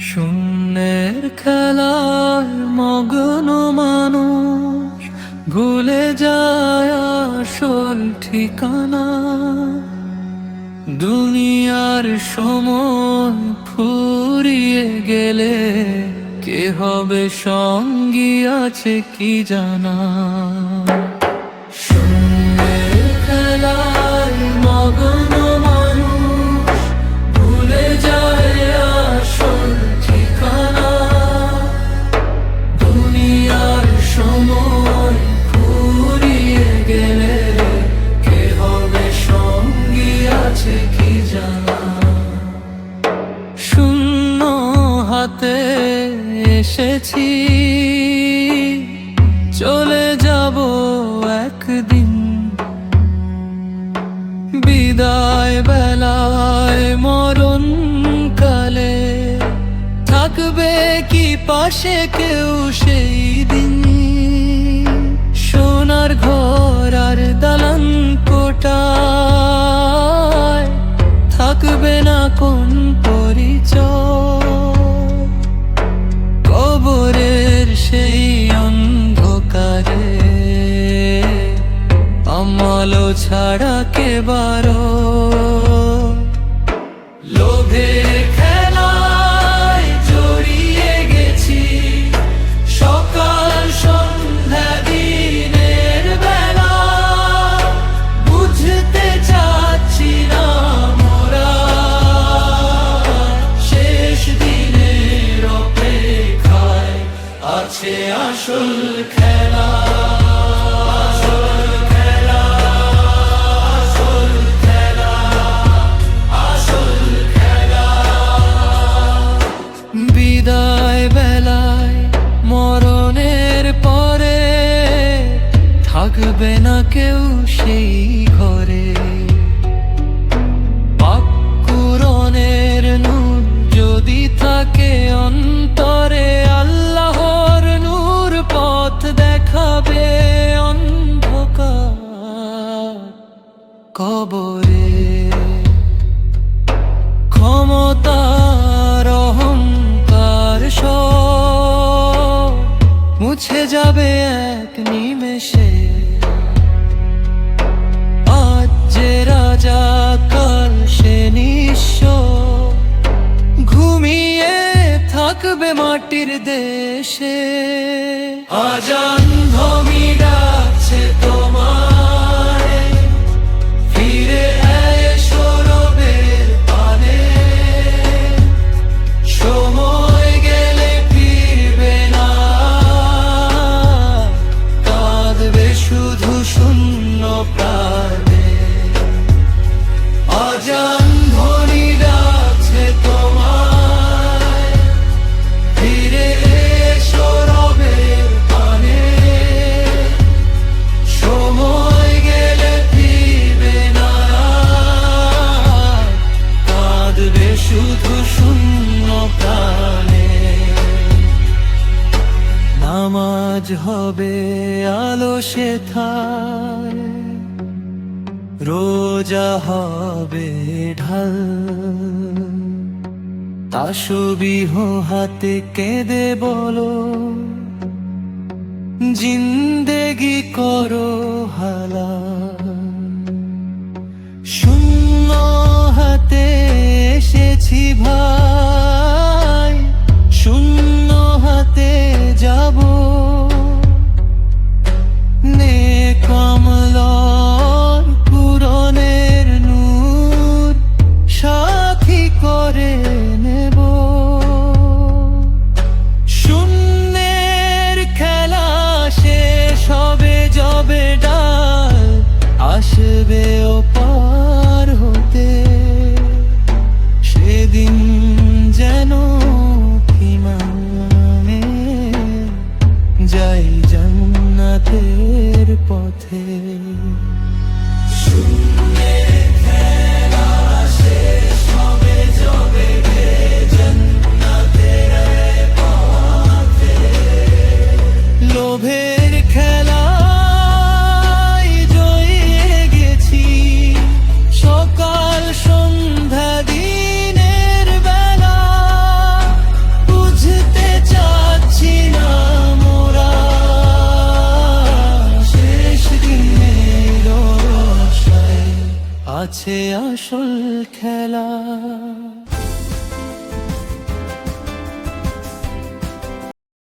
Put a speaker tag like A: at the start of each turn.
A: শূন্যের খেলার মগ্ন মানুষ ভুলে যায় আসল ঠিকানা। দুনিয়ার সময় ফুরিয়ে গেলে কে হবে সঙ্গী আছে কি জানা। শূন্যের খেলার মগ্ন মানুষ ভুলে যায় আসল ঠিকানা। দুনিয়ার সময় ফুরিয়ে গেলে কে হবে সঙ্গী আছে কি জানা। শূন্য হাতে এসেছি, চলে যাব একদিন। বিদায় বেলায় মরণ কালে থাকবে কি পাশে কেউ সেই দিন। সোনার ঘর আর দালান কোটায় থাকবে না কোন পরিচয়। কবরের সেই অন্ধকারে আমলো ছাড়া কে বারো। লোভের খেলায় জড়িয়ে গেছি, সকাল সন্ধ্যা দিনের বেলা। বুঝতে চাচ্ছি না মোরা শেষ দিনের অপেক্ষায় আছে আসল খেলা। বিদায় বেলায় মরণের পরে থাকবে না কেউ সেই ঘরে। পাক কুরআনের নূর যদি থাকে অন্তরে, আল্লাহর নূর পথ দেখাবে অন্ধকার কবরে। ক্ষমতার অহংকার সব মুছে যাবে এক নিমেষে। আজ যে রাজা কাল সে নিঃস্ব, ঘুমিয়ে থাকবে মাটির দেশে। আজান ধ্বনি ডাকছে তোমায়, ফিরে এসো রবের পানে। সময় গেলে ফিরবে না, কাঁদবে শুধু শূন্য প্রাণে। আজান ধ্বনি ডাকছে তোমায়, ফিরে এসো রবের পানে। সময় গেলে ফিরবে না, কাঁদবে শুধু শূন্য প্রাণে। নামাজ হবে আলো সেথায়, রোজা হবে ঢাল। তাসবিহ হাতে কেঁদে বলো, জিন্দেগি করো হালাল। শূন্য হাতে এসেছি ভাই, শূন্য হাতে যাব। নেক আমলের কুরআনের নূর সাথী করে নেব। শূন্যের খেলা শেষ হবে যবে ডাল আসবে ও পার হতে। সেদিন আছে আসল খেলা।